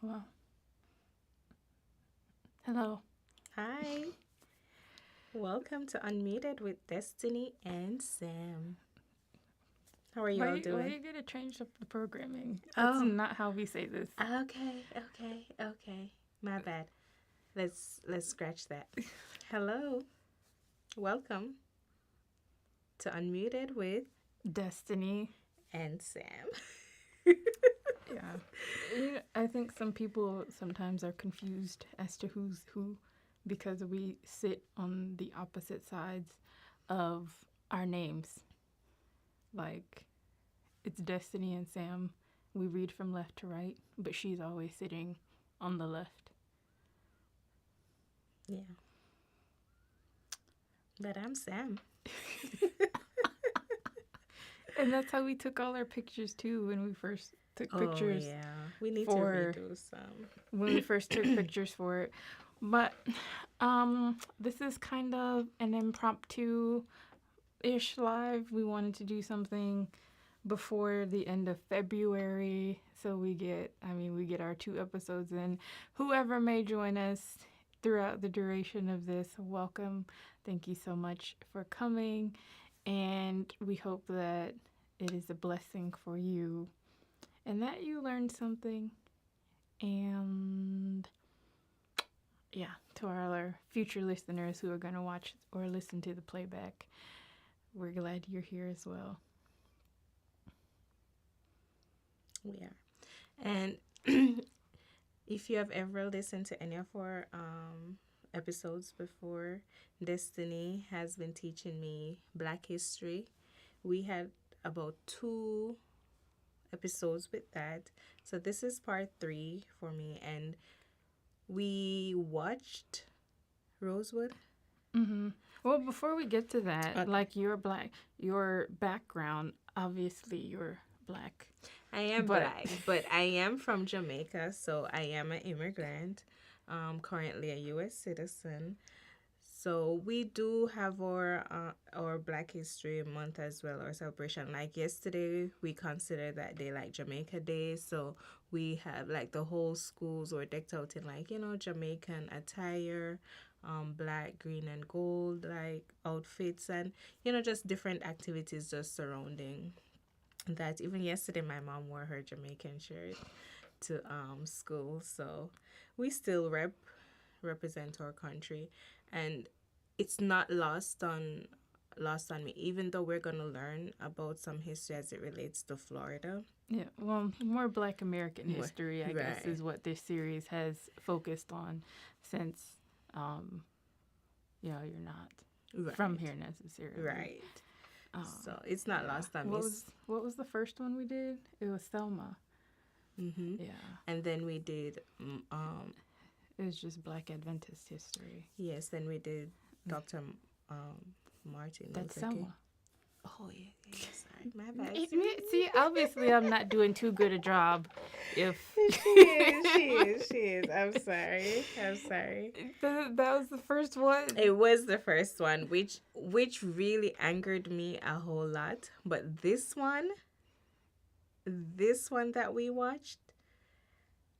Well, hello. Hi, welcome to Unmuted with Destiny and Sam. How are you all Why doing? you gotta change up the programming? That's Oh, not how we say this. okay. My bad. Let's scratch that. Hello, welcome to Unmuted with Destiny. and Sam. Yeah. I think some people sometimes are confused as to who's who because we sit on the opposite sides of our names. Like, it's Destiny and Sam. We read from left to right, but she's always sitting on the left. Yeah, but I'm Sam. And that's how we took all our pictures too when we first took Oh pictures yeah, we need to for redo some. when we first took pictures for it. But this is kind of an impromptu ish live. We wanted to do something before the end of February so we get our 2 episodes in. Whoever may join us throughout the duration of this, welcome. Thank you so much for coming, and we hope that it is a blessing for you and that you learned something. And yeah, to our future listeners who are going to watch or listen to the playback, we're glad you're here as well. We are, and if you have ever listened to any of our episodes before, Destiny has been teaching me Black history. We had about 2 episodes with that. So this is part 3 for me. And we watched Rosewood. Mm-hmm. Well, before we get to that, Okay. like your background, obviously you're black, I am but black, but I am from Jamaica, so I am an immigrant. Currently a U.S. citizen. So we do have our Black History Month as well, our celebration. Like yesterday, we considered that day like Jamaica Day. So we have like the whole schools were decked out in like Jamaican attire, black, green, and gold like outfits, and just different activities just surrounding that. Even yesterday, my mom wore her Jamaican shirt to school. So we still represent our country, and it's not lost on me, even though we're going to learn about some history as it relates to Florida. yeah, well, more Black American What? history, I guess, Right. is what this series has focused on, since um, you're not from Right. here necessarily. Right. Um, So it's not yeah. lost on me. What was the first one we did? It was Selma. Mm-hmm. Yeah, And then we did it was just Black Adventist history. yes, then we did Dr. Martin That's Luther King. Selma. Oh yeah, sorry, my bad. See, obviously, I'm not doing too good a job. If She is. I'm sorry. that was the first one. It was the first one, which really angered me a whole lot. But this one that we watched,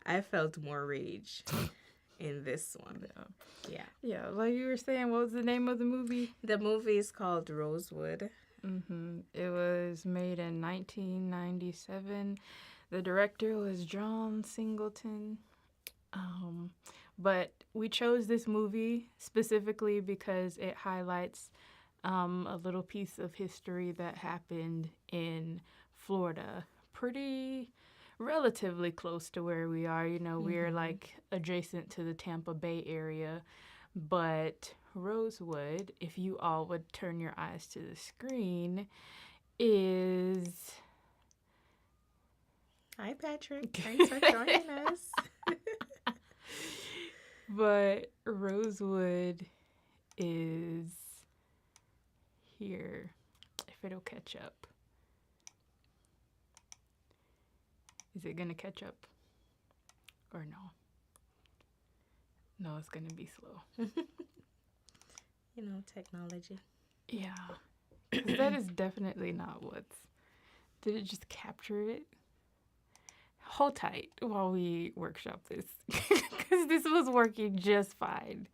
I felt more rage in this one. Yeah. Yeah. Yeah, like you were saying, what was the name of the movie? The movie is called Rosewood. It was made in 1997. The director was John Singleton. Um, but we chose this movie specifically because it highlights a little piece of history that happened in Florida, pretty relatively close to where we are. We're Mm-hmm. like adjacent to the Tampa Bay area, but Rosewood, if you all would turn your eyes to the screen, is. Hi, Patrick. Thanks for joining us. But Rosewood is here. If it'll catch up. Is it gonna catch up? Or no? No, it's gonna be slow. Technology. Yeah. Because that is definitely not what's. Did it just capture it? hold tight while we workshop this because this was working just fine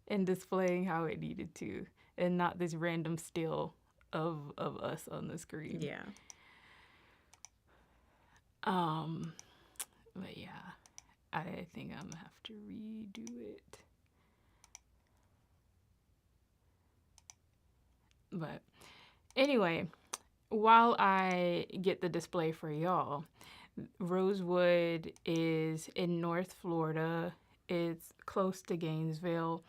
and displaying how it needed to, and not this random still of us on the screen. Yeah. But yeah, I think I'm gonna have to redo it. But anyway, while I get the display for y'all, Rosewood is in North Florida. It's close to Gainesville.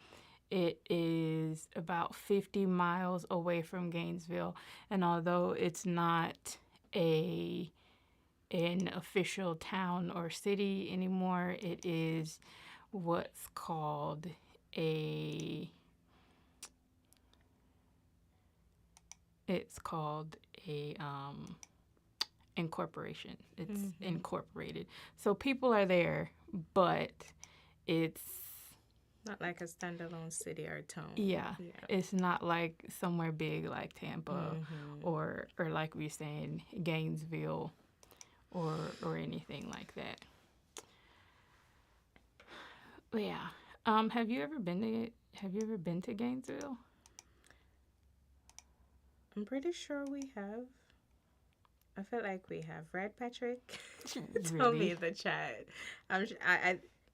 It is about 50 miles away from Gainesville. And although it's not an official town or city anymore, it is what's called a incorporation. It's incorporated. So people are there, but it's Not like a standalone city or town. yeah. It's not like somewhere big like Tampa or like we were saying Gainesville or anything like that. But yeah. Have you ever been to Gainesville? I'm pretty sure we have. I feel like we have, right, Patrick? Tell me Really? in the chat.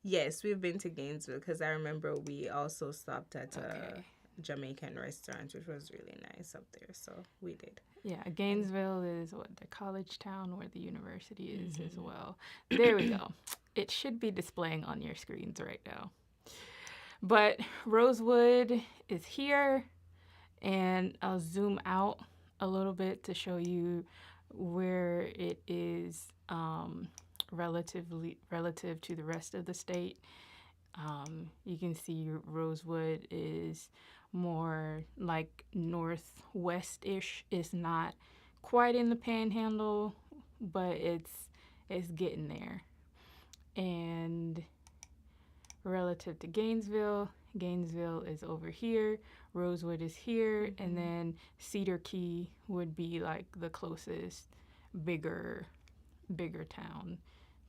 Yes, we've been to Gainesville because I remember we also stopped at Okay. a Jamaican restaurant, which was really nice up there. So we did. Yeah, Gainesville is what the college town where the university is as well. There we go. It should be displaying on your screens right now. But Rosewood is here, and I'll zoom out a little bit to show you where it is relative to the rest of the state. You can see Rosewood is more like northwest-ish. It's not quite in the panhandle, but it's getting there. And relative to Gainesville is over here, Rosewood is here, and then Cedar Key would be like the closest bigger town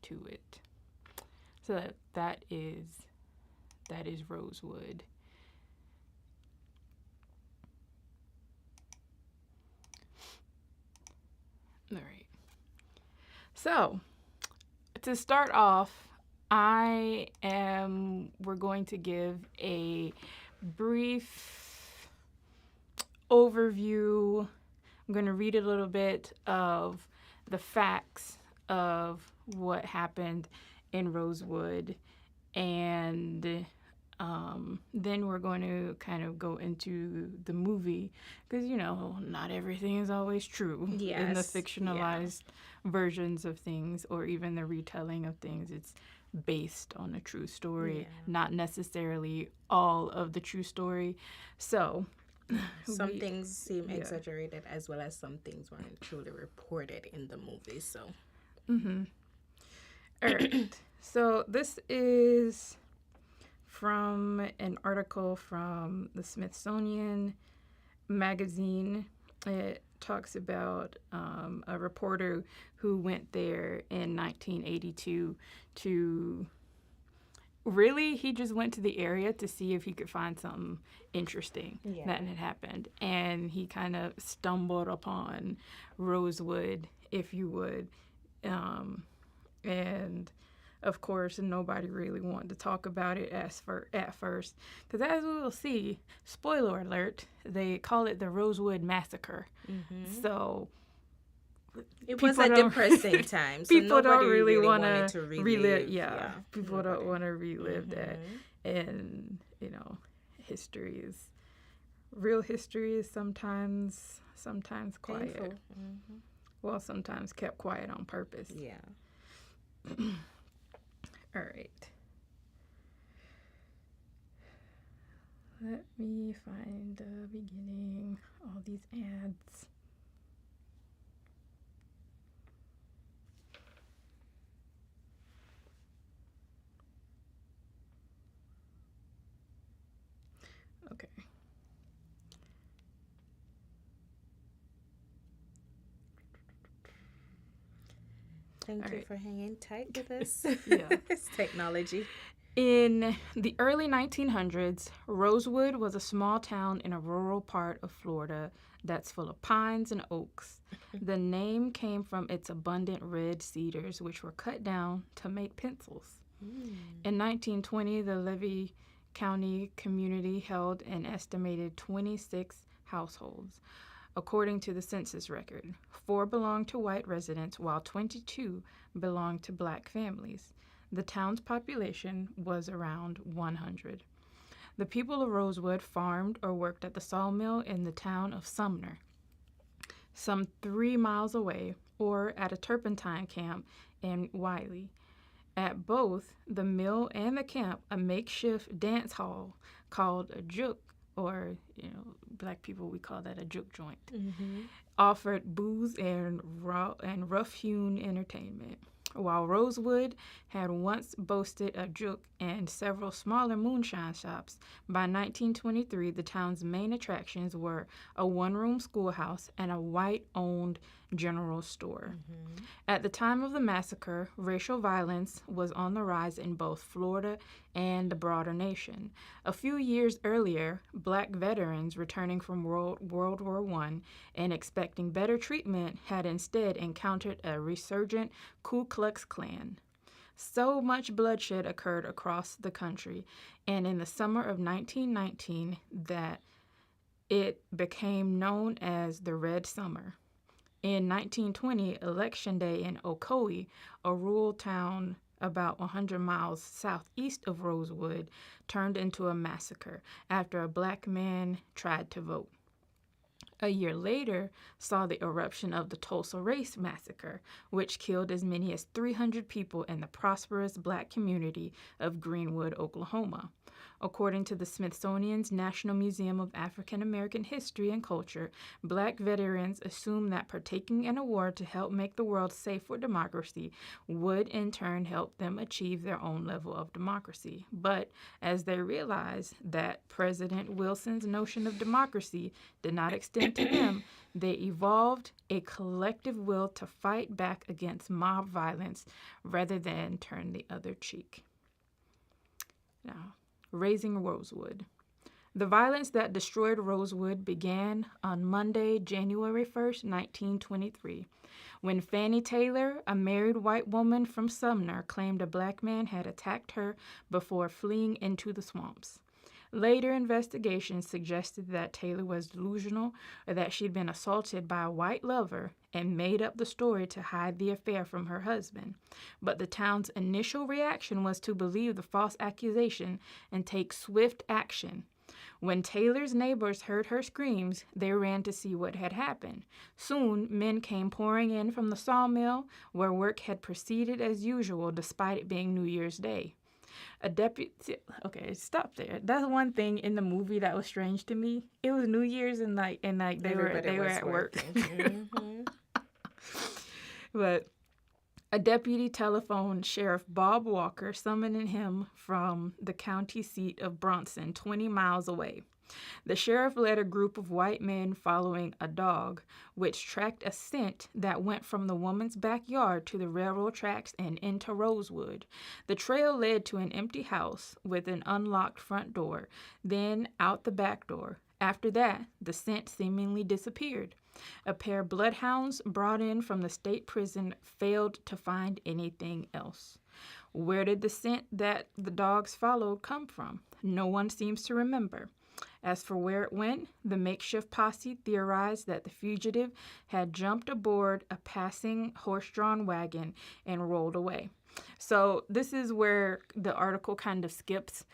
to it. So that is Rosewood. All right. So, to start off, we're going to give a brief overview. I'm going to read a little bit of the facts of what happened in Rosewood, and then we're going to kind of go into the movie because, not everything is always true in the Yes, fictionalized versions of things or even the retelling of things. It's based on a true story, not necessarily all of the true story. So Some things seem exaggerated as well as some things weren't truly reported in the movie. So, all right. So this is from an article from the Smithsonian Magazine. It talks about a reporter who went there in 1982 to he just went to the area to see if he could find something interesting that had happened. And he kind of stumbled upon Rosewood, if you would. And of course, nobody really wanted to talk about it at first. Because as we will see, spoiler alert, they call it the Rosewood Massacre. So it was a depressing time. So people don't nobody really want wanted to to relive. Yeah. People don't want to relive that. And, real history is sometimes quiet. Painful. Well, sometimes kept quiet on purpose. Yeah. All right. Let me find the beginning. All these ads. Okay. Thank All you right. for hanging tight with us. Yeah. It's technology. In the early 1900s, Rosewood was a small town in a rural part of Florida that's full of pines and oaks. The name came from its abundant red cedars, which were cut down to make pencils. In 1920, the Levy County community held an estimated 26 households. According to the census record, 4 belonged to white residents while 22 belonged to black families. The town's population was around 100. The people of Rosewood farmed or worked at the sawmill in the town of Sumner, some 3 miles away, or at a turpentine camp in Wiley. At both the mill and the camp, a makeshift dance hall called a juke, or black people we call that a juke joint, offered booze and rough-hewn entertainment. While Rosewood had once boasted a juke and several smaller moonshine shops, by 1923 the town's main attractions were a one-room schoolhouse and a white-owned general store. At the time of the massacre, racial violence was on the rise in both Florida and the broader nation. A few years earlier, black veterans returning from World War I and expecting better treatment had instead encountered a resurgent Ku Klux Klan. So much bloodshed occurred across the country, and in the summer of 1919 that it became known as the Red Summer. In 1920, Election Day in Ocoee, a rural town about 100 miles southeast of Rosewood, turned into a massacre after a black man tried to vote. A year later saw the eruption of the Tulsa Race Massacre, which killed as many as 300 people in the prosperous black community of Greenwood, Oklahoma. According to the Smithsonian's National Museum of African American History and Culture, black veterans assumed that partaking in a war to help make the world safe for democracy would in turn help them achieve their own level of democracy. But as they realized that President Wilson's notion of democracy did not extend to them, they evolved a collective will to fight back against mob violence rather than turn the other cheek. Now, Raising Rosewood. The violence that destroyed Rosewood began on Monday, January 1st, 1923, when Fannie Taylor, a married white woman from Sumner, claimed a black man had attacked her before fleeing into the swamps. Later investigations suggested that Taylor was delusional or that she'd been assaulted by a white lover and made up the story to hide the affair from her husband. But the town's initial reaction was to believe the false accusation and take swift action. When Taylor's neighbors heard her screams, they ran to see what had happened. Soon, men came pouring in from the sawmill, where work had proceeded as usual despite it being New Year's Day. A deputy. Okay, stop there. That's one thing in the movie that was strange to me. It was New Year's and they were at work. But a deputy telephoned Sheriff Bob Walker, summoning him from the county seat of Bronson, 20 miles away. The sheriff led a group of white men following a dog, which tracked a scent that went from the woman's backyard to the railroad tracks and into Rosewood. The trail led to an empty house with an unlocked front door, then out the back door. After that, the scent seemingly disappeared. A pair of bloodhounds brought in from the state prison failed to find anything else. Where did the scent that the dogs followed come from? No one seems to remember. As for where it went, the makeshift posse theorized that the fugitive had jumped aboard a passing horse-drawn wagon and rolled away. So this is where the article kind of skips.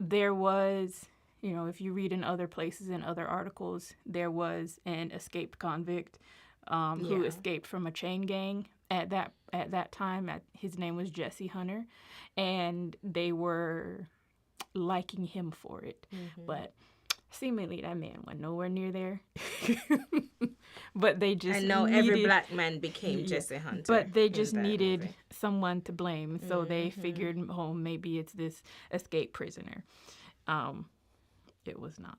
There was, if you read in other places in other articles, there was an escaped convict who escaped from a chain gang at that time. His name was Jesse Hunter, and they were liking him for it. But seemingly that man went nowhere near there. But they just every black man became Jesse Hunter. But they just needed someone to blame. So they figured, maybe it's this escaped prisoner. It was not.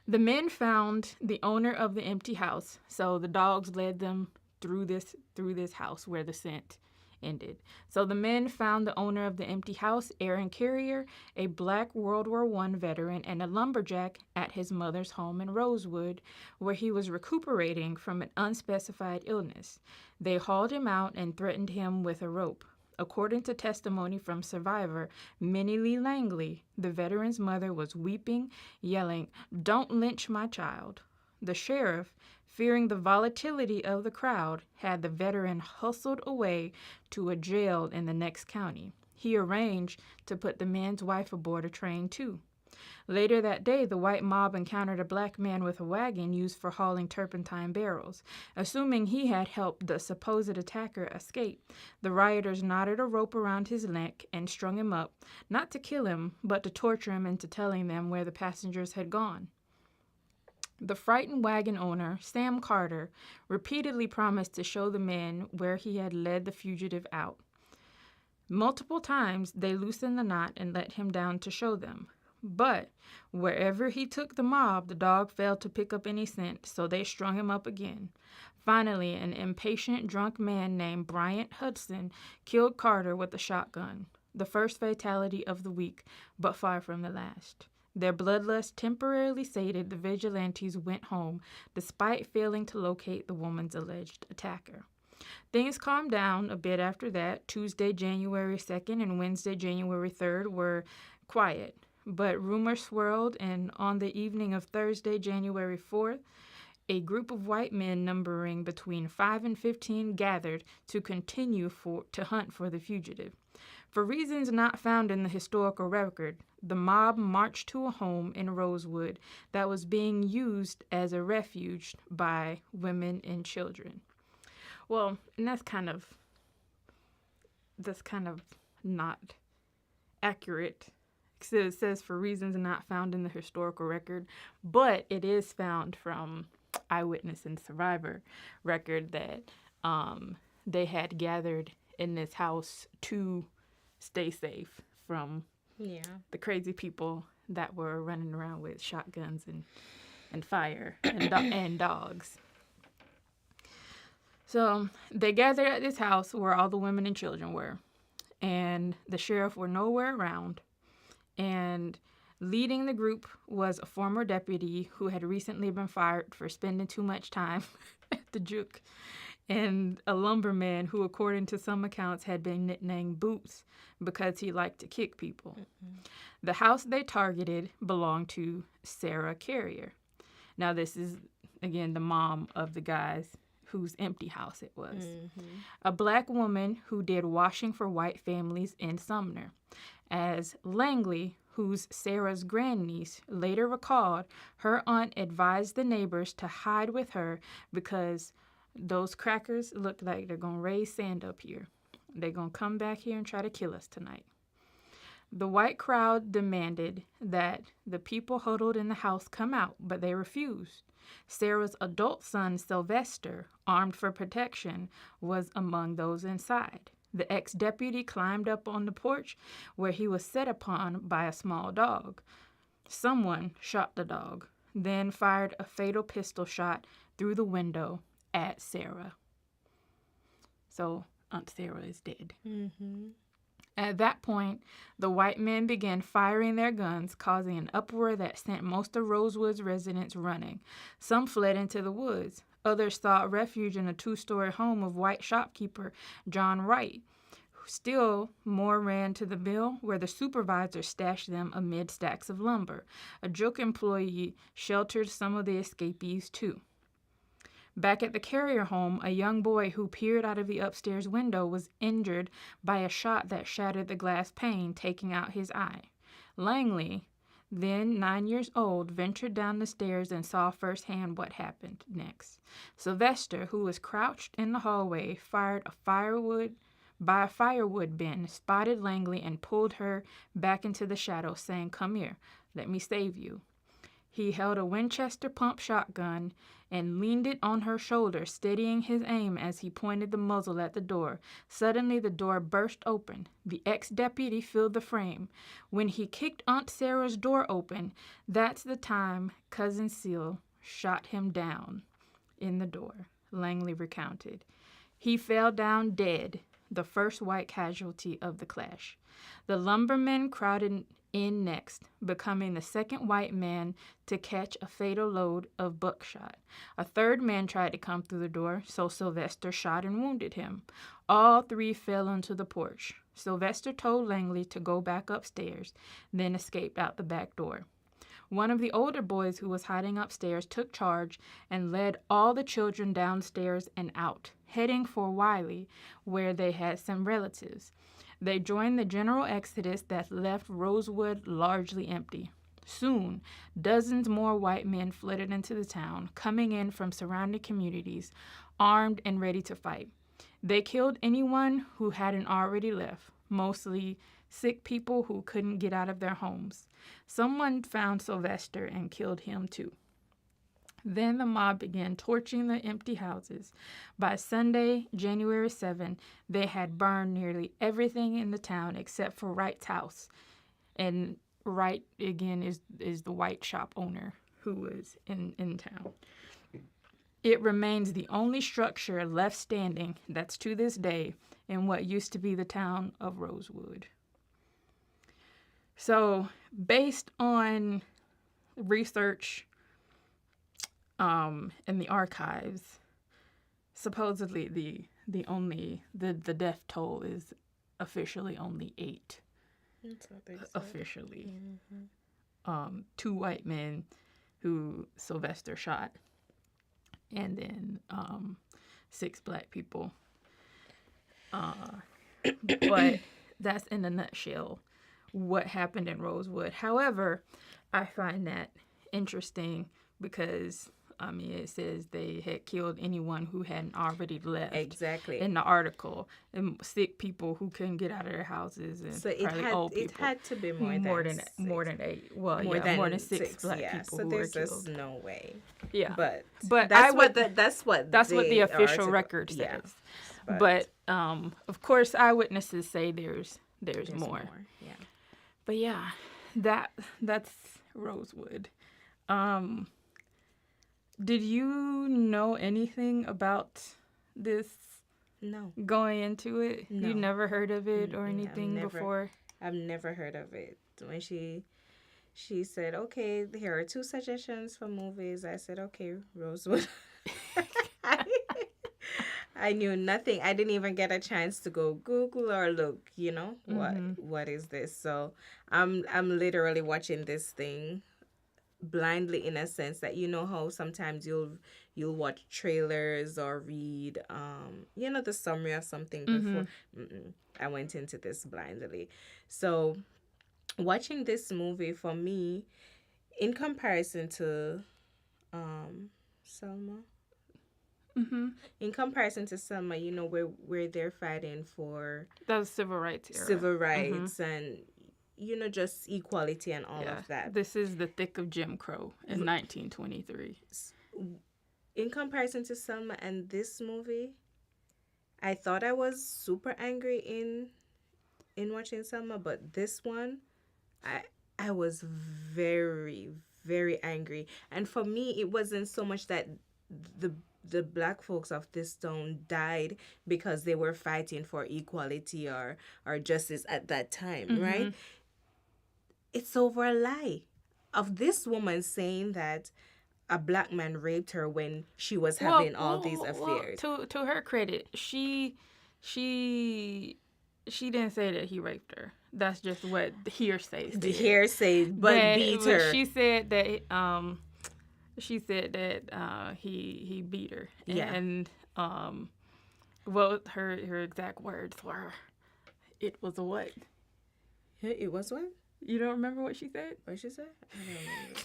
The men found the owner of the empty house, so the dogs led them through this house where the scent ended. So the men found the owner of the empty house, Aaron Carrier, a black World War I veteran and a lumberjack, at his mother's home in Rosewood, where he was recuperating from an unspecified illness. They hauled him out and threatened him with a rope. According to testimony from survivor Minnie Lee Langley, the veteran's mother was weeping, yelling, "Don't lynch my child." The sheriff, fearing the volatility of the crowd, had the veteran hustled away to a jail in the next county. He arranged to put the man's wife aboard a train, too. Later that day, the white mob encountered a black man with a wagon used for hauling turpentine barrels. Assuming he had helped the supposed attacker escape, the rioters knotted a rope around his neck and strung him up, not to kill him, but to torture him into telling them where the passengers had gone. The frightened wagon owner, Sam Carter, repeatedly promised to show the men where he had led the fugitive out. Multiple times they loosened the knot and let him down to show them. But wherever he took the mob, the dog failed to pick up any scent, so they strung him up again. Finally, an impatient drunk man named Bryant Hudson killed Carter with a shotgun, the first fatality of the week, but far from the last. Their bloodlust temporarily sated, the vigilantes went home, despite failing to locate the woman's alleged attacker. Things calmed down a bit after that. Tuesday, January 2nd and Wednesday, January 3rd were quiet, but rumors swirled, and on the evening of Thursday, January 4th, a group of white men numbering between 5 and 15 gathered to continue to hunt for the fugitive. For reasons not found in the historical record, the mob marched to a home in Rosewood that was being used as a refuge by women and children. Well, and that's kind of not accurate. It says for reasons not found in the historical record, but it is found from eyewitness and survivor record that they had gathered in this house to stay safe from the crazy people that were running around with shotguns and fire and dogs. So they gathered at this house where all the women and children were, and the sheriff were nowhere around. And leading the group was a former deputy who had recently been fired for spending too much time at the juke, and a lumberman who, according to some accounts, had been nicknamed Boots because he liked to kick people. Mm-hmm. The house they targeted belonged to Sarah Carrier. Now, this is, again, the mom of the guys whose empty house it was. Mm-hmm. A black woman who did washing for white families in Sumner. As Langley, who's Sarah's grandniece, later recalled, her aunt advised the neighbors to hide with her because those crackers looked like they're going to raise sand up here. They're going to come back here and try to kill us tonight. The white crowd demanded that the people huddled in the house come out, but they refused. Sarah's adult son, Sylvester, armed for protection, was among those inside. The ex-deputy climbed up on the porch where he was set upon by a small dog. Someone shot the dog, then fired a fatal pistol shot through the window at Sarah. So Aunt Sarah is dead. Mm-hmm. At that point, the white men began firing their guns, causing an uproar that sent most of Rosewood's residents running. Some fled into the woods. Others sought refuge in a 2-story home of white shopkeeper John Wright. Still more ran to the mill, where the supervisor stashed them amid stacks of lumber. A Juke employee sheltered some of the escapees, too. Back at the Carrier home, a young boy who peered out of the upstairs window was injured by a shot that shattered the glass pane, taking out his eye. Langley, then 9 years old, ventured down the stairs and saw firsthand what happened next. Sylvester, who was crouched in the hallway, fired a firewood bin, spotted Langley, and pulled her back into the shadow, saying, "Come here, let me save you." He held a Winchester pump shotgun and leaned it on her shoulder, steadying his aim as he pointed the muzzle at the door. Suddenly, the door burst open. The ex-deputy filled the frame. When he kicked Aunt Sarah's door open, that's the time Cousin Seal shot him down in the door. Langley recounted. He fell down dead, the first white casualty of the clash. The lumbermen crowded in next, becoming the second white man to catch a fatal load of buckshot. A third man tried to come through the door, so Sylvester shot and wounded him. All three fell onto the porch. Sylvester told Langley to go back upstairs, then escaped out the back door. One of the older boys who was hiding upstairs took charge and led all the children downstairs and out, heading for Wiley, where they had some relatives. They joined the general exodus that left Rosewood largely empty. Soon, dozens more white men flooded into the town, coming in from surrounding communities, armed and ready to fight. They killed anyone who hadn't already left, mostly sick people who couldn't get out of their homes. Someone found Sylvester and killed him too. Then the mob began torching the empty houses. By Sunday, January 7, they had burned nearly everything in the town except for Wright's house. And Wright, again, is the white shop owner who was in town. It remains the only structure left standing that's to this day in what used to be the town of Rosewood. So, based on research in the archives, supposedly the death toll is officially only 8. That's what they said. Officially. 2 white men who Sylvester shot, and then 6 black people. But that's in a nutshell what happened in Rosewood. However, I find that interesting because it says they had killed anyone who hadn't already left. Exactly. In the article, and sick people who couldn't get out of their houses, and So probably old people. it had to be more than 8. Well, more than 6 black people so who there's were just killed. no way. Yeah, But that's what that's what the official record says. Yeah, but of course, eyewitnesses say there's more. Yeah. But yeah, that's Rosewood. Did you know anything about this No. going into it? No. You never heard of it or Mm-mm, anything before? I've never heard of it. When she said, "Okay, here are 2 suggestions for movies," I said, "Okay, Rosewood." I knew nothing. I didn't even get a chance to go Google or look, what is this? So I'm literally watching this thing blindly, in a sense that how sometimes you'll watch trailers or read the summary of something before. I went into this blindly. So watching this movie, for me, in comparison to Selma, in comparison to Selma, where they're fighting for that was civil rights era. Civil rights and just equality and all of that. This is the thick of Jim Crow in 1923. In comparison to Selma and this movie, I thought I was super angry in watching Selma, but this one, I was very, very angry. And for me, it wasn't so much that the black folks of this town died because they were fighting for equality or justice at that time, right? It's over a lie of this woman saying that a black man raped her when she was having all these affairs. To her credit, she didn't say that he raped her. That's just what the hearsay said. The hearsay, but beat her. She said that he beat her. Yeah. And her exact words were, "It was a what?" It was what? You don't remember what she said? What she said? I don't remember.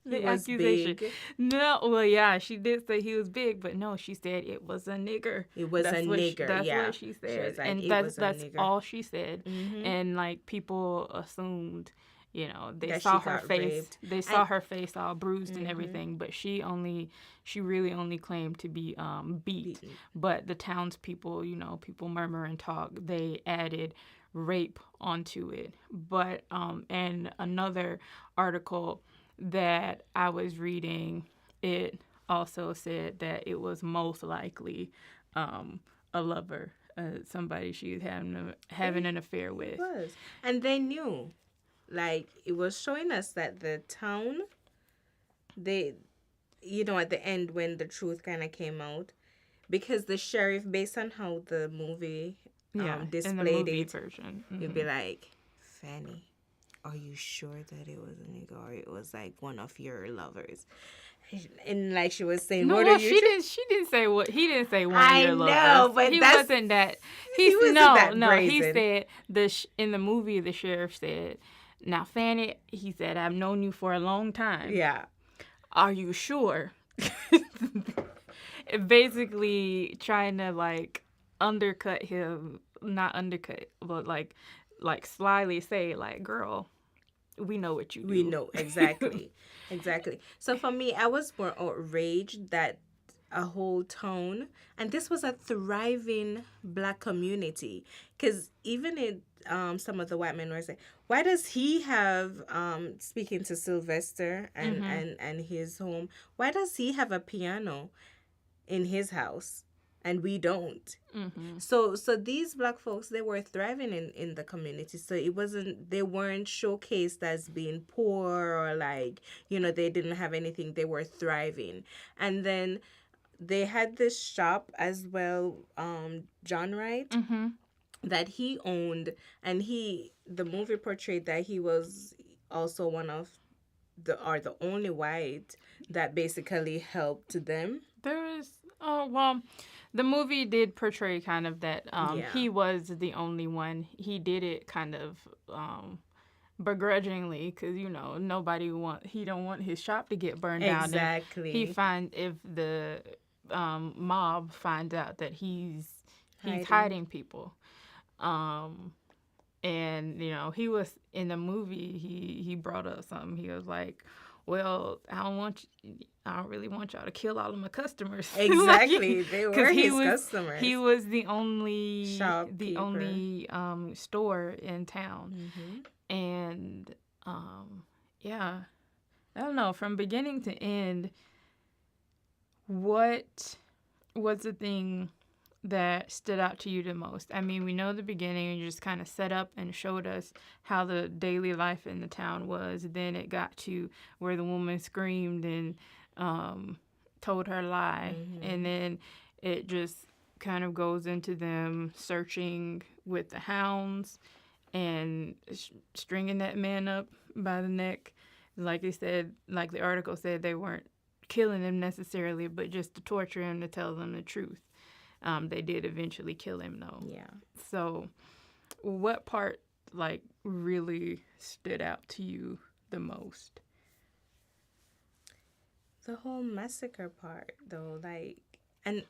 The He was accusation. big. No, well, yeah, she did say he was big, but no, she said it was a nigger. It was a nigger. That's yeah. what she said, was like, and "It that's was a that's nigger." all she said. And like people assumed, they That saw she her got face. raped. They saw her face all bruised and everything, but she really only claimed to be beat. Beaten. But the townspeople, people murmur and talk. They added rape onto it. But and another article that I was reading, it also said that it was most likely a lover, somebody she's having an affair It with. was. And they knew. Like, it was showing us that the town, they, at the end when the truth kind of came out, because the sheriff, based on how the movie Yeah, in the displayed movie it, version. you'd be like, Fanny, are you sure that it was a nigga or it was like one of your lovers? And like she was saying, No, what well, are you? she didn't say what he didn't say one of I your know, lovers. but He that's wasn't that. he wasn't no, that no. He brazen. said in the movie the sheriff said, "Now, Fanny," he said, "I've known you for a long time. Yeah, Are you sure?" Basically, trying to like undercut him, not undercut, but like slyly say like, "Girl, we know what you do." we know exactly, exactly. So for me, I was more outraged that a whole town, and this was a thriving black community, because even in some of the white men were saying, why does he have speaking to Sylvester and his home, why does he have a piano in his house and we don't? So these black folks, they were thriving in the community. So they weren't showcased as being poor or like, they didn't have anything. They were thriving. And then they had this shop as well, John Wright, that he owned, and the movie portrayed that he was also one of the only white that basically helped them. The movie did portray kind of that Yeah. he was the only one. He did it kind of begrudgingly because he don't want his shop to get burned down. Exactly. If the mob finds out that he's Hiding. hiding people. And he was in the movie. He brought up something. He was like, "Well, I don't really want y'all to kill all of my customers." Exactly. They were his was, customers. He was the only Shopkeeper. store in town, and yeah, I don't know. From beginning to end, what was the thing that stood out to you the most? I mean, we know the beginning, and you just kind of set up and showed us how the daily life in the town was. Then it got to where the woman screamed and told her lie. And then it just kind of goes into them searching with the hounds and stringing that man up by the neck. Like they said, like the article said, they weren't killing him necessarily, but just to torture him to tell them the truth. They did eventually kill him, though. Yeah. So, what part really stood out to you the most? The whole massacre part, though, and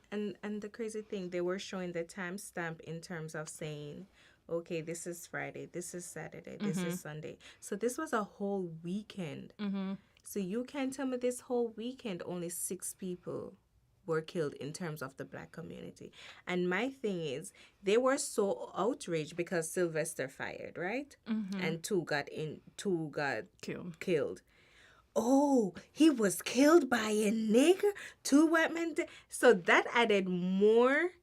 the crazy thing, they were showing the timestamp in terms of saying, okay, this is Friday, this is Saturday, this is Sunday. So this was a whole weekend. So you can't tell me this whole weekend only 6 people were killed in terms of the black community. And my thing is, they were so outraged because Sylvester fired, right? And 2 got killed. Oh, he was killed by a nigger? 2 white men? So that added more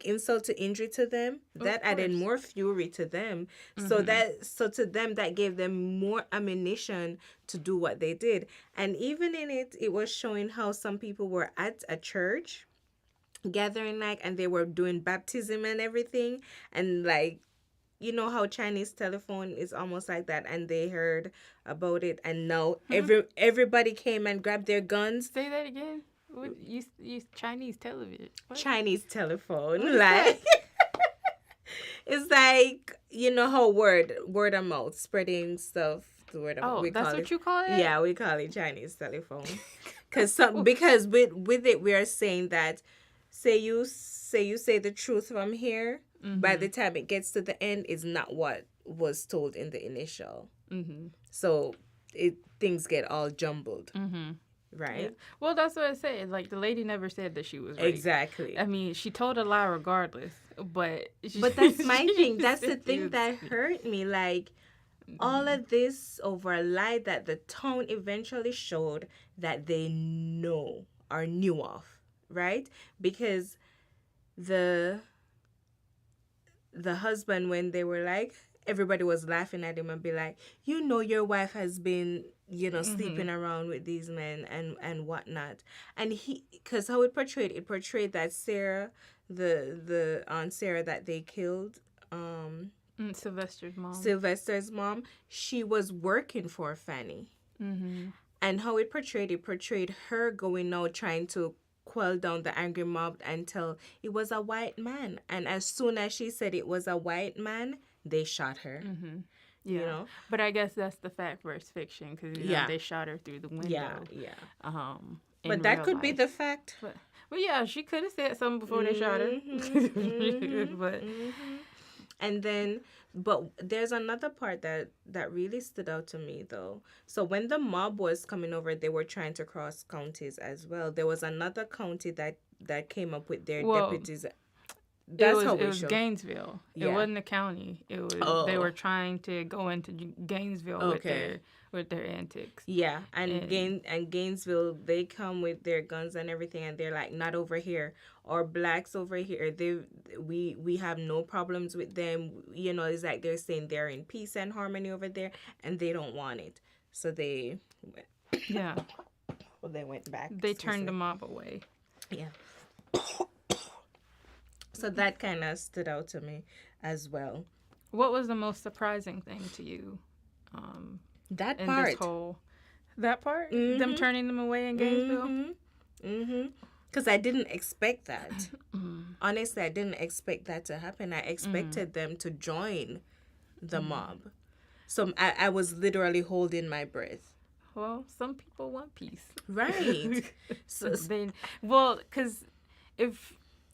insult to injury to them. That added more fury to them. So to them, that gave them more ammunition to do what they did. And even in it was showing how some people were at a church gathering, and they were doing baptism and everything, and how Chinese telephone is almost like that, and they heard about it, and now everybody came and grabbed their guns. Say that again. What, you Chinese television? What? Chinese telephone, it's how word of mouth spreading stuff. Word of mouth. That's what you call it? Yeah, we call it Chinese telephone. Because with it we are saying that say you say the truth from here. By the time it gets to the end, is not what was told in the initial. So things get all jumbled. Right? Yeah. Well, that's what I said. The lady never said that she was raped. Exactly. I mean, she told a lie regardless. But that's my thing. That's the thing that hurt me. All of this over a lie that the town eventually showed that they know or knew of, right? Because the the husband, when they were like, everybody was laughing at him and be like, your wife has been, sleeping around with these men and whatnot. And he, because how it portrayed that Sarah, the Aunt Sarah that they killed, Sylvester's mom. Sylvester's mom, she was working for Fanny. And how it portrayed her going out trying to quell down the angry mob until it was a white man. And as soon as she said it was a white man, they shot her. Yeah. You know? But I guess that's the fact versus fiction because Yeah. they shot her through the window. Yeah. In But that real could be life. the fact. But well, yeah, she could have said something before they shot her. But And then, but there's another part that really stood out to me though. So when the mob was coming over, they were trying to cross counties as well. There was another county that came up with their Well, deputies. That's how it we was show. Gainesville. Yeah. It wasn't a county. It was they were trying to go into Gainesville Okay. with their antics. Yeah, and Gainesville, they come with their guns and everything, and they're like, not over here, or blacks over here. We have no problems with them. It's like they're saying they're in peace and harmony over there, and they don't want it. So they Yeah, went back. they turned the mob away. Yeah. So that kind of stood out to me as well. What was the most surprising thing to you? That In part. this whole that part, them turning them away in Gainesville. Because I didn't expect that. Honestly, I didn't expect that to happen. I expected them to join the mob. So I was literally holding my breath. Well, some people want peace. Right. So, because if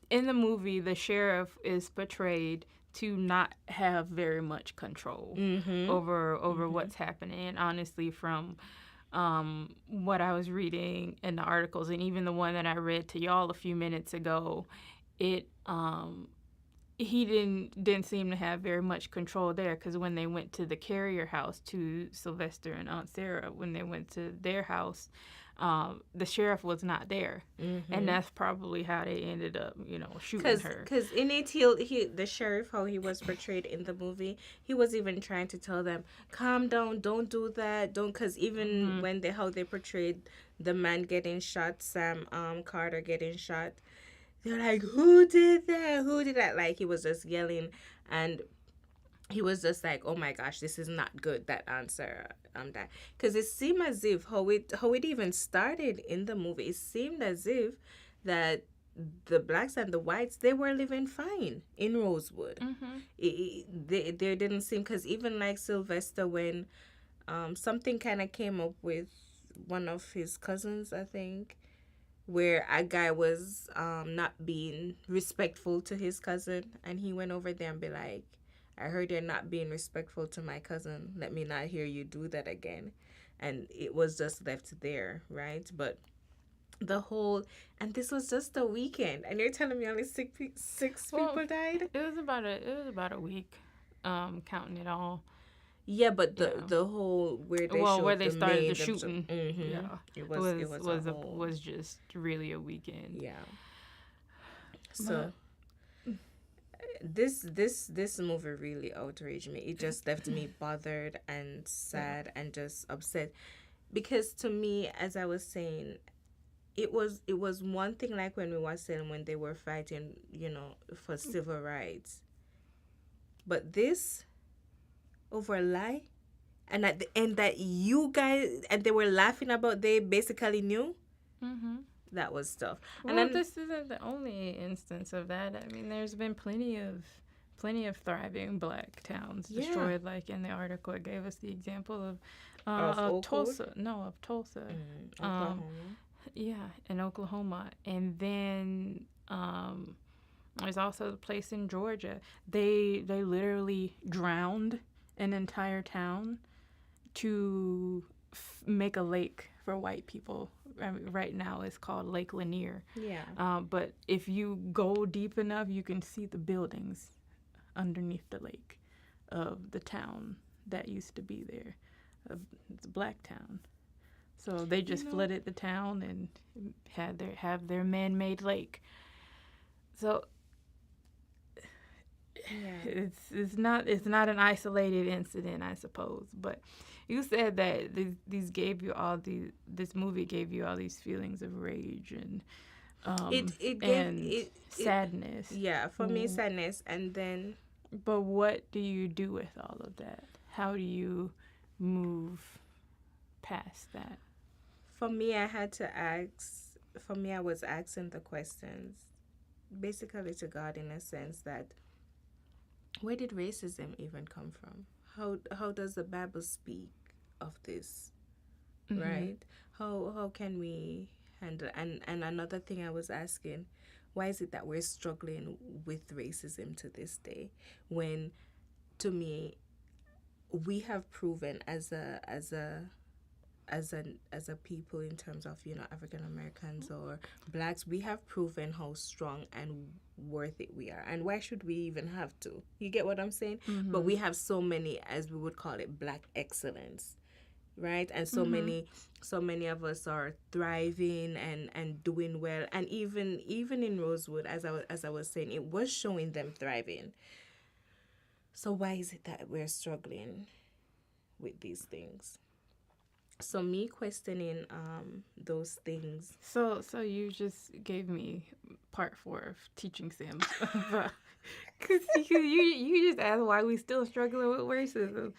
in the movie the sheriff is portrayed to not have very much control over what's happening, and honestly, from what I was reading in the articles, and even the one that I read to y'all a few minutes ago, he didn't seem to have very much control there, because when they went to the Carrier house, to Sylvester and Aunt Sarah, when they went to their house, the sheriff was not there, and that's probably how they ended up, shooting her. Because in it, the sheriff, how he was portrayed in the movie, he was even trying to tell them, calm down, don't do that, don't. Because even when how they portrayed the man getting shot, Sam Carter getting shot, they're like, who did that? Who did that? Like, he was just yelling, and he was just like, oh my gosh, this is not good, that answer. That. Because it seemed as if how it even started in the movie, it seemed as if that the blacks and the whites, they were living fine in Rosewood. They didn't seem, because even like Sylvester, when something kind of came up with one of his cousins, I think, where a guy was not being respectful to his cousin, and he went over there and be like, I heard you're not being respectful to my cousin. Let me not hear you do that again. And it was just left there, right? But and this was just a weekend, and you're telling me only six people died? It was about a week, counting it all. Yeah, but the whole where they started the shooting, yeah, it was just really a weekend. Yeah. So this movie really outraged me. It just left me bothered and sad and just upset, because to me, as I was saying, it was one thing, like when we were saying, when they were fighting, for civil rights, but this over a lie, and at the end that you guys, and they were laughing about, they basically knew. That was tough. Well, and then, this isn't the only instance of that. I mean, there's been plenty of thriving black towns destroyed. Like in the article, it gave us the example of Tulsa. No, of Tulsa. Oklahoma. Yeah, in Oklahoma. And then there's also the place in Georgia. They literally drowned an entire town to make a lake for white people. I mean, right now it's called Lake Lanier. Yeah. But if you go deep enough, you can see the buildings underneath the lake of the town that used to be there. It's a black town. So they You just know, flooded the town and have their man-made lake. So yeah. it's not an isolated incident, I suppose. But you said that these gave you all these this movie gave you all these feelings of rage It gave and it sadness. yeah, for me sadness, and then But what do you do with all of that? How do you move past that? for me I had to ask for me I was asking the questions basically to God in a sense that where did racism even come from? How does the Bible speak of this? Mhm. Right? How can we handle and another thing I was asking, why is it that we're struggling with racism to this day when to me we have proven as a people in terms of African Americans or blacks, we have proven how strong and worth it we are, and why should we even have to, you get what I'm saying? But Mhm. we have so many, as we would call it, black excellence, right? And Mhm. so many of us are thriving and doing well, and even in Rosewood, as I was saying, it was showing them thriving. So why is it that we're struggling with these things? So me questioning those things. So you just gave me part 4 of teaching Sims. Cuz you just asked why we still struggling with racism.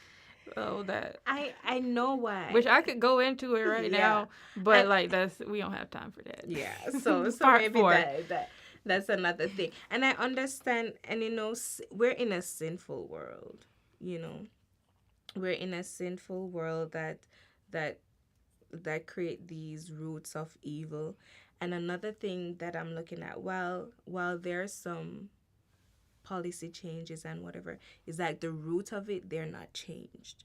Oh, that I know which why. I could go into it right Yeah. now, but And like that's we don't have time for yeah, so that. so Part maybe 4. that's another thing. And I understand, and we're in a sinful world, you know. We're in a sinful world that that create these roots of evil. And another thing that I'm looking at, while there's some policy changes and whatever, is like the root of it, they're not changed.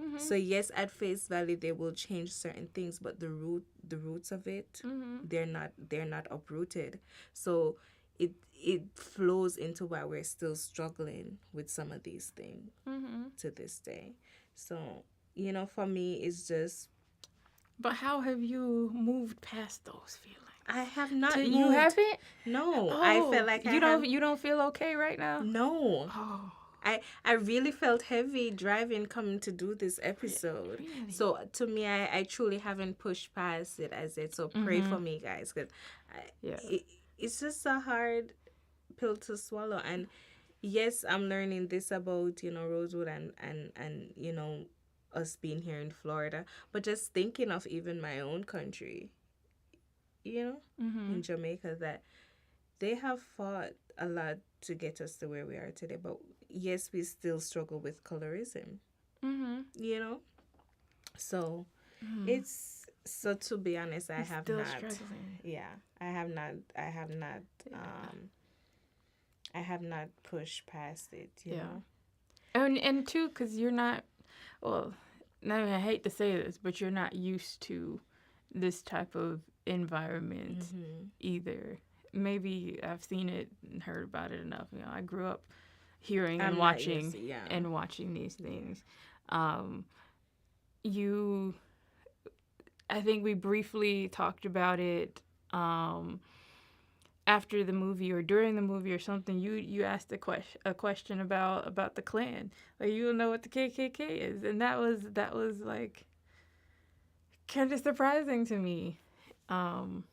Mhm. So yes, at face value they will change certain things, but the roots of it, Mhm. they're not uprooted. So it flows into why we're still struggling with some of these things Mhm. to this day. So, for me it's just But how have you moved past those feelings? I have not To you moved. haven't? No, I felt Oh, like I have you don't feel okay right now? no. Oh, I really felt heavy driving coming to do this episode. really? So to me, I truly haven't pushed past it as it. So pray for Mhm. me, guys, because Yeah. it's just a hard pill to swallow. And yes, I'm learning this about Rosewood and us being here in Florida, but just thinking of even my own country, in Mhm. Jamaica, that they have fought a lot to get us to where we are today. But yes, we still struggle with colorism, Mhm. you know? So Mhm. it's so to be honest, I You're have still not struggling. yeah, Yeah. um I have not pushed past it, you Yeah. know? And too, cause you're not. Well, I hate to say this, but you're not used to this type of environment Mhm. either. Maybe I've seen it and heard about it enough. I grew up hearing I'm not used to yeah. and watching these Yeah. things. Um, you, I think we briefly talked about it um, after the movie or during the movie or something. You asked a question about the Klan. Like you don't know what the KKK is, and that was like kind of surprising to me. Um,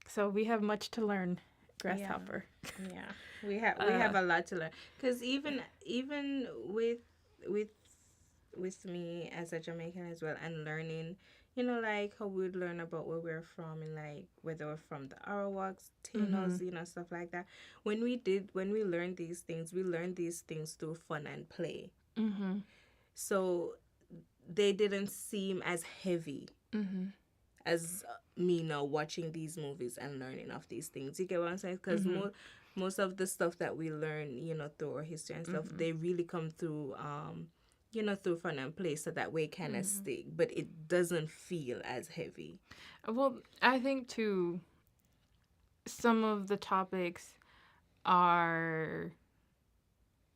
so we have much to learn, Yeah. Grasshopper. Yeah. We have Uh, a lot to learn, cuz even with with me as a Jamaican as well, and learning, like how we'd learn about where we're from, and like whether we're from the Arawaks, mhm. Tainos, stuff like that. When we learned these things, we learned these things through fun and play. Mhm. So they didn't seem as heavy Mhm. as me now watching these movies and learning of these things. You get what I'm saying? Because Mhm. most of the stuff that we learn, through our history and stuff, Mhm. they really come through, through fun and play, so that way kind of Mhm. stick, but it doesn't feel as heavy. Well, I think too. Some of the topics are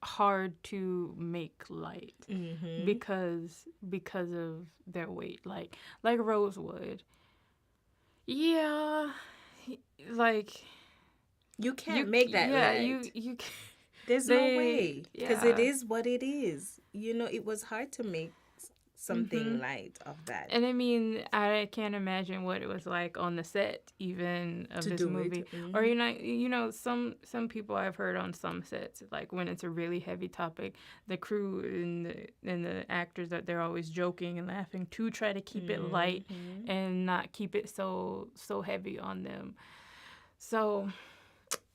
hard to make light Mm-hmm. because of their weight. Like Rosewood. Yeah, like You can't make that light. There's no way, because it yeah. is what it is. It was hard to make something Mhm. light of that. And I mean, I can't imagine what it was like on the set, even of To this do it. movie. Or some people I've heard on some sets, like when it's a really heavy topic, the crew and the actors that they're always joking and laughing to try to keep it light Mm-hmm. and not keep it so heavy on them. So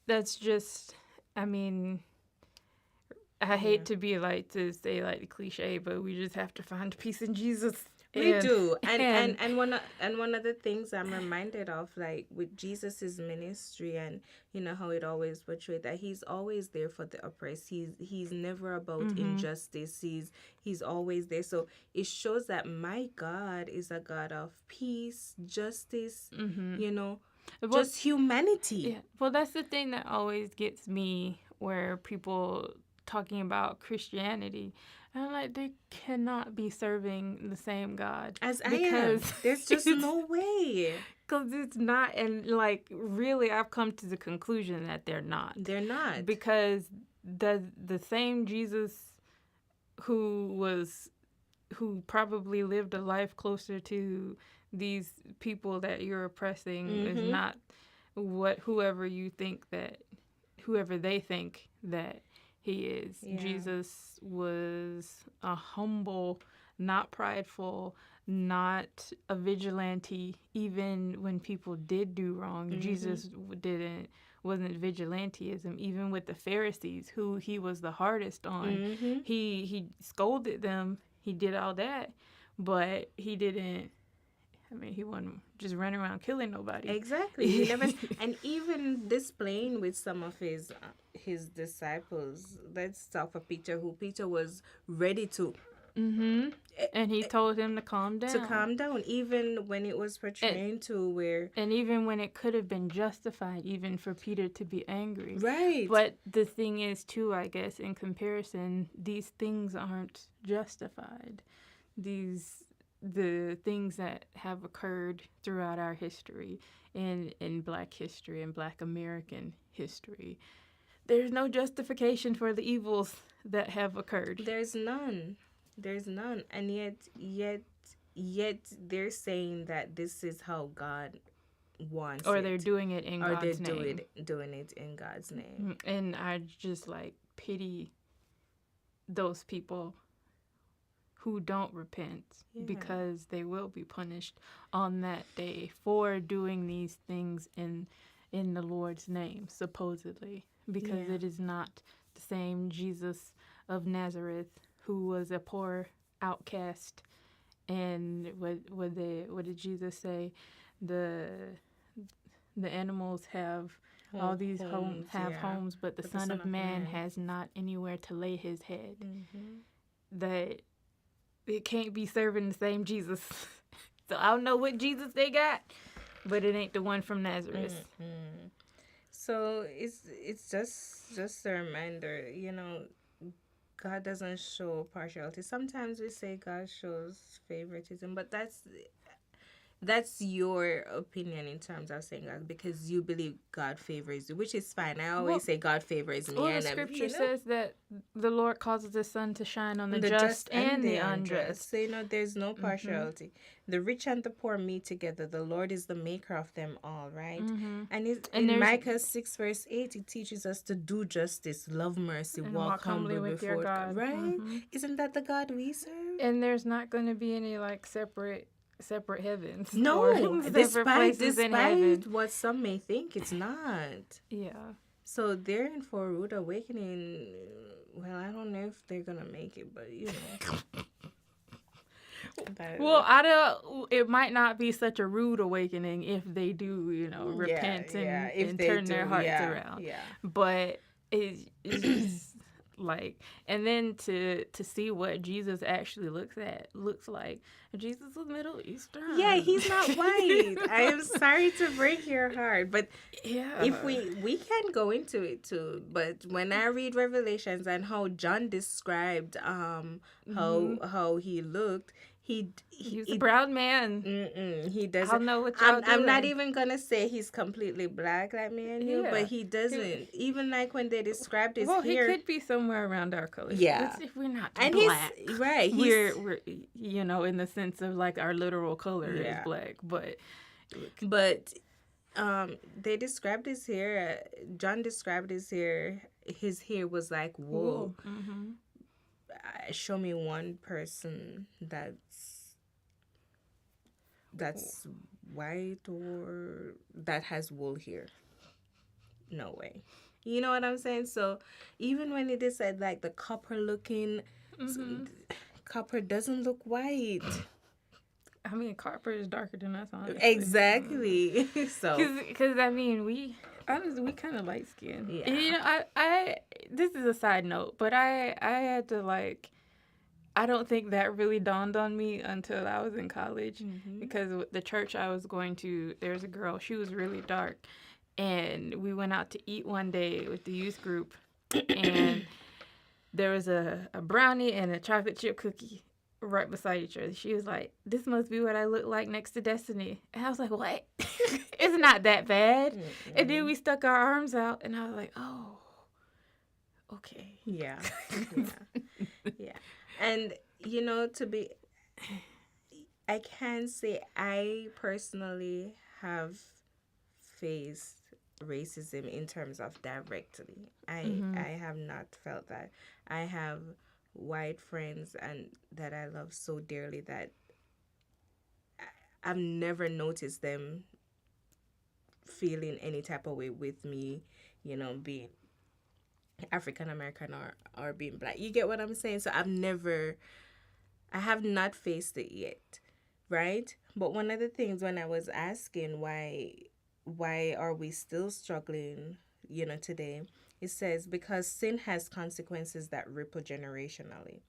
that's just, I mean, I Yeah. hate to be like to say like the cliche, but we just have to find peace in Jesus. We And do, and and one of the things I'm reminded of, like with Jesus's ministry, and how it always portrayed that he's always there for the oppressed. He's never about mhm. injustice. He's always there. So it shows that my God is a God of peace, justice. Mhm. You know, Well, just humanity. yeah. Well, that's the thing that always gets me where people talking about Christianity. And I'm like, they cannot be serving the same God As I am, because there's just no way. because it's not. And like, really, I've come to the conclusion that they're not. They're not. Because the same Jesus who probably lived a life closer to these people that you're oppressing is Mm-hmm. not whoever they think that he is. Yeah. Jesus was a humble, not prideful, not a vigilante. Even when people did do wrong, Mhm. Jesus wasn't vigilantism. Even with the Pharisees, who he was the hardest on, Mm-hmm. he scolded them. He did all that, but he didn't. I mean, he wasn't just running around killing nobody. Exactly. He never, and even displaying with some of his disciples. Let's talk for Peter, who Peter was ready to Mm-hmm. And he told him to calm down. calm down, even when it was portraying to where And even when it could have been justified, even for Peter to be angry. right. But the thing is, too, I guess, in comparison, these things aren't justified. The things that have occurred throughout our history, in Black history and Black American history, there's no justification for the evils that have occurred. There's none. There's none. And yet they're saying that this is how God wants Or it. they're doing it in or God's they're name. doing it in God's name. And I just like pity those people who don't repent, Yeah. because they will be punished on that day for doing these things in the Lord's name, supposedly, because Yeah. it is not the same Jesus of Nazareth who was a poor outcast. And what did Jesus say? The animals have all these homes, yeah. homes, but the Son of Man has not anywhere to lay his head. Mm-hmm. That it can't be serving the same Jesus. So I don't know what Jesus they got, but it ain't the one from Nazareth. Mm-hmm. So it's just a reminder, God doesn't show partiality. Sometimes we say God shows favoritism, but that's your opinion in terms of saying God, because you believe God favors you, which is fine. I always say God favors me. Well, the and scripture says that the Lord causes the sun to shine on the just and the unjust. So, there's no partiality. The rich and the poor meet together. The Lord is the maker of them all, right? Mm-hmm. And And in Micah 6 verse 8, it teaches us to do justice, love mercy, And walk humbly with your before God. Right? Mm-hmm. Isn't that the God we serve? And there's not going to be any like separate heavens. No, or separate places in heaven. despite what some may think, it's not. Yeah. So they're in for a rude awakening. Well, I don't know if they're gonna make it, but Well, it might not be such a rude awakening if they do, repent and if they turn do, their hearts around. Yeah. But it's just like, and then to see what Jesus actually looks like. Jesus was Middle Eastern. Yeah, he's not white. I am sorry to break your heart, but Yeah. if we can go into it too. But when I read Revelations and how John described how he looked, He was a brown man. he I doesn't. don't know what y'all I'm not doing. even gonna say he's completely black like me and you, Yeah. but he doesn't. Even like when they described his Well, hair. he could be somewhere around our color. Yeah. If we're not And black. he's right. We're in the sense of like our literal color is Yeah. black, but they described his hair. John described his hair. His hair was like wool. Mm-hmm. Show me one person that's white or that has wool hair. No way. You know what I'm saying? So even when it is said like the copper looking, copper doesn't look white. I mean, copper is darker than us, honestly. Exactly. So because I mean, we kind of light skinned. Yeah. You know, I this is a side note, but I had to like. I don't think that really dawned on me until I was in college because the church I was going to, there's a girl, she was really dark. And we went out to eat one day with the youth group. And there was a brownie and a chocolate chip cookie right beside each other. She was like, this must be what I look like next to Destiny. And I was like, what? It's not that bad. And then we stuck our arms out and I was like, oh, okay. Yeah. Yeah. And, you know, I can say I personally have faced racism in terms of directly. I have not felt that. I have white friends and that I love so dearly that I've never noticed them feeling any type of way with me, you know, being African American or being black. You get what I'm saying? So I have not faced it yet, right? But one of the things when I was asking why are we still struggling, you know, today, it says because sin has consequences that ripple generationally.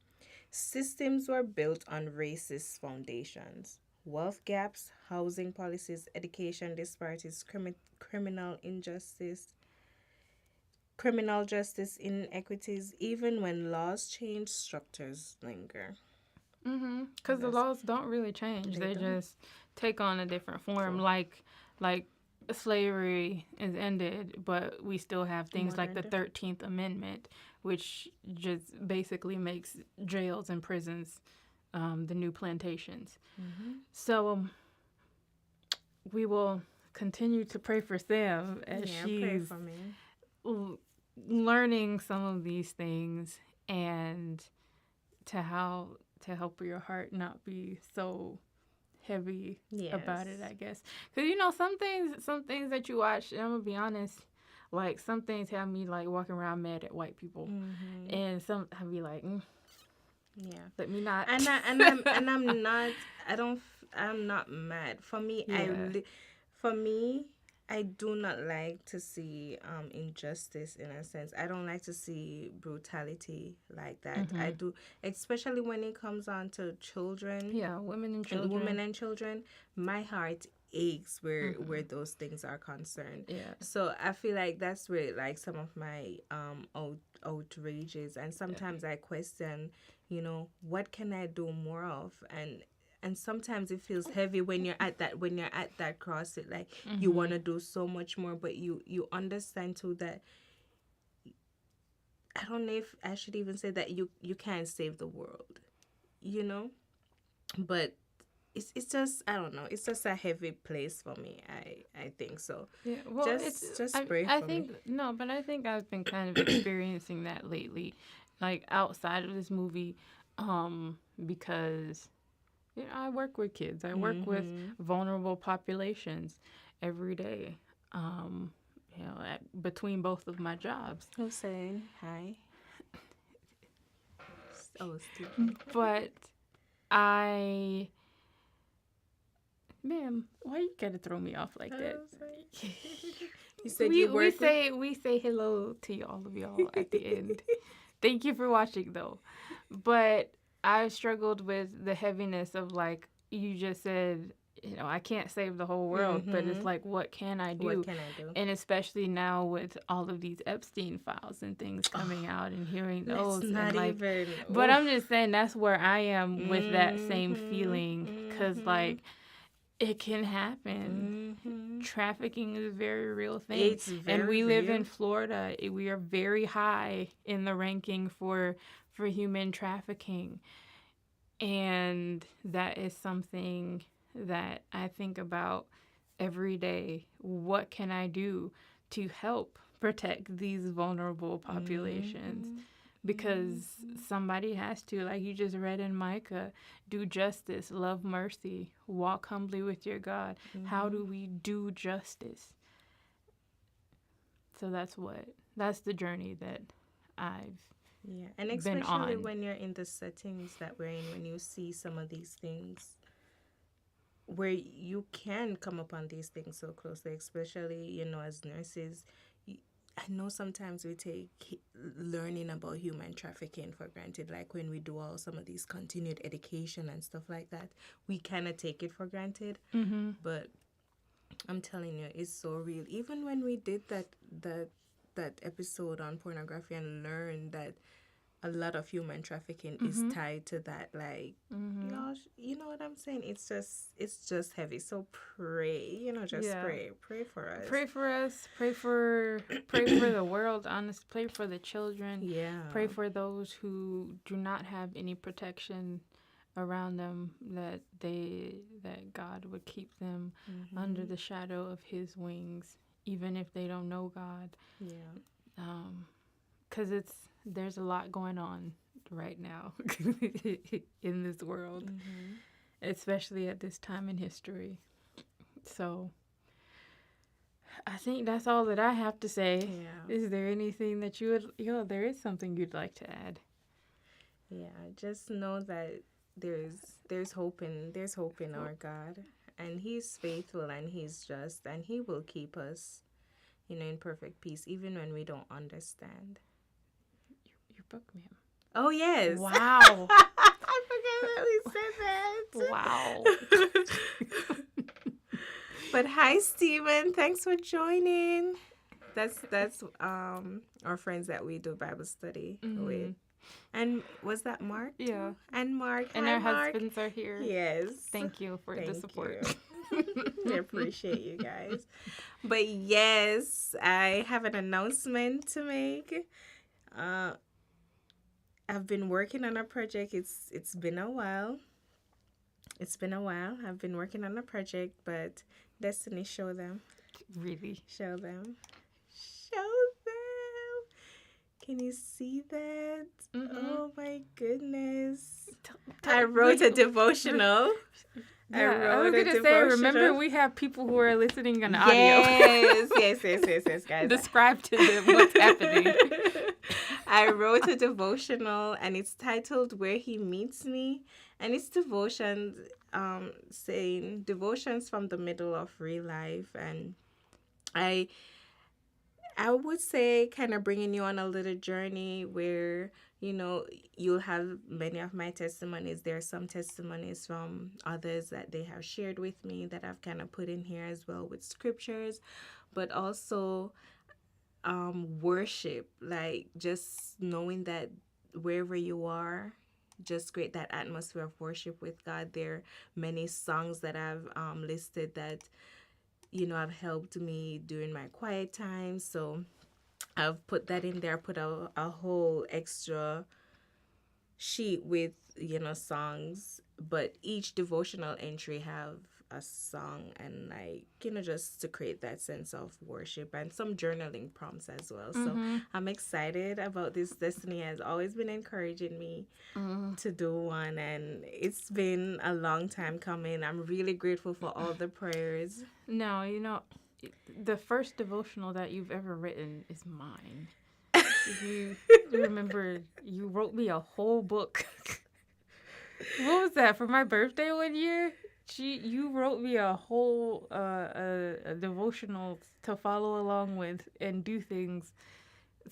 Systems were built on racist foundations. Wealth gaps, housing policies, education disparities, criminal injustice, criminal justice inequities, even when laws change, structures linger. Because the laws don't really change. They just take on a different form. Like slavery is ended, but we still have things like the 13th Amendment, which just basically makes jails and prisons the new plantations. So we will continue to pray for Sam as she's learning some of these things and to help your heart not be so heavy about it, I guess. Because, you know, some things that you watch, and I'm going to be honest, like, some things have me, like, walking around mad at white people. And some have me like, let me not. I'm not mad. For me, I do not like to see injustice in a sense. I don't like to see brutality like that. I do, especially when it comes on to children. Yeah, women and children. My heart aches where those things are concerned. Yeah. So I feel like that's where like some of my outrages, and sometimes I question, you know, what can I do more of, and sometimes it feels heavy when you're at that cross. It like you want to do so much more, but you understand too that I don't know if I should even say that you can't save the world, you know, but it's just, I don't know, it's just a heavy place for me. I think so. Yeah, well, just pray for me. No, but I think I've been kind of experiencing that lately, like outside of this movie, because you know, I work with kids. I work with vulnerable populations every day. You know, between both of my jobs. Hussein, hi. Oh, Steve. But ma'am, why you gotta throw me off like that? You said we say hello to all of y'all at the end. Thank you for watching, though. But I struggled with the heaviness of, like you just said, I can't save the whole world, but it's Mm-hmm. like, what can I What do? can I do? And especially now with all of these Epstein files and things coming Oh, out and hearing let's those, and not like, even. but Oof. I'm just saying that's where I am with that same Mm-hmm. feeling, because, Mm-hmm. like, it can happen. Mm-hmm. Trafficking is a very real thing. It's And very we live in real. Florida. We are very high in the ranking for human trafficking. And that is something that I think about every day. What can I do to help protect these vulnerable populations? Mm-hmm. Because Mm-hmm. somebody has to, like you just read in Micah, do justice, love mercy, walk humbly with your God. How Mm-hmm. do we do justice? So that's the journey that I've Yeah, and been especially on. when you're in the settings that we're in, when you see some of these things where you can come upon these things so closely, especially, as nurses. y- I know sometimes we take learning about human trafficking for granted. Like when we do all some of these continued education and stuff like that, we kind of take it for granted. Mm-hmm. But I'm telling you, it's so real. Even when we did that episode on pornography and learned that a lot of human trafficking is Mm-hmm. tied to that, like, Mm-hmm. y'all, you know what I'm saying? It's just heavy. So pray, just Yeah. pray for us. Pray for us. Pray for the world. Honest. Pray for the children. Yeah. Pray for those who do not have any protection around them. That God would keep them under the shadow of His wings, even if they don't know God. Yeah. 'Cause there's a lot going on right now in this world, especially at this time in history. So I think that's all that I have to say. Yeah. Is there anything that you would, there is something you'd like to add? Yeah. Just know that there's hope in our God, and He's faithful and He's just, and He will keep us, in perfect peace, even when we don't understand. Your book, ma'am. Oh yes. Wow. I forgot that we said that. Wow. But hi, Stephen. Thanks for joining. That's our friends that we do Bible study with. And was that Mark? Too? Yeah. And Mark. And Hi, our Mark. husbands are here. Yes. Thank you for the Thank support. you. We appreciate you guys. But yes, I have an announcement to make. Uh, I've been working on a project. It's been a while. It's been a while. I've been working on a project, but Destiny, show them. Really? Show them. Show them. Can you see that? Oh my goodness. I wrote a devotional. I was gonna say, remember we have people who are listening on audio. Yes, guys. Describe to them what's happening. I wrote a devotional and it's titled Where He Meets Me. And it's devotions, saying devotions from the middle of real life. And I would say kind of bringing you on a little journey where, you'll have many of my testimonies. There are some testimonies from others that they have shared with me that I've kind of put in here as well with scriptures, but also worship, like just knowing that wherever you are, just create that atmosphere of worship with God. There are many songs that I've listed that have helped me during my quiet time. So I've put that in there. Put a whole extra sheet with songs, but each devotional entry have a song, and just to create that sense of worship, and some journaling prompts as well. So I'm excited about this. Destiny has always been encouraging me to do one, and it's been a long time coming. I'm really grateful for all the prayers. No, the first devotional that you've ever written is mine. You remember you wrote me a whole book. What was that, for my birthday one year? You wrote me a whole a devotional to follow along with and do things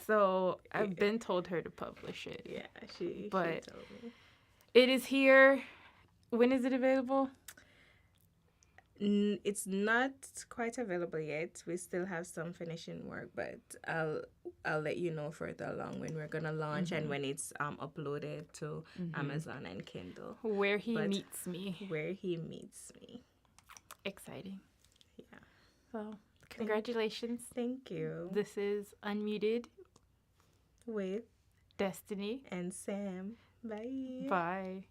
So I've been told her to publish it. Yeah, she But told me. it is here. When is it available? It's not quite available yet. We still have some finishing work, but I'll let you know further along when we're gonna launch and when it's uploaded to Amazon and Kindle. Where He But- Meets Me. Where He Meets Me. Exciting. Yeah. So, congratulations. Thank you. This is Unmuted With Destiny. and Sam. Bye. Bye.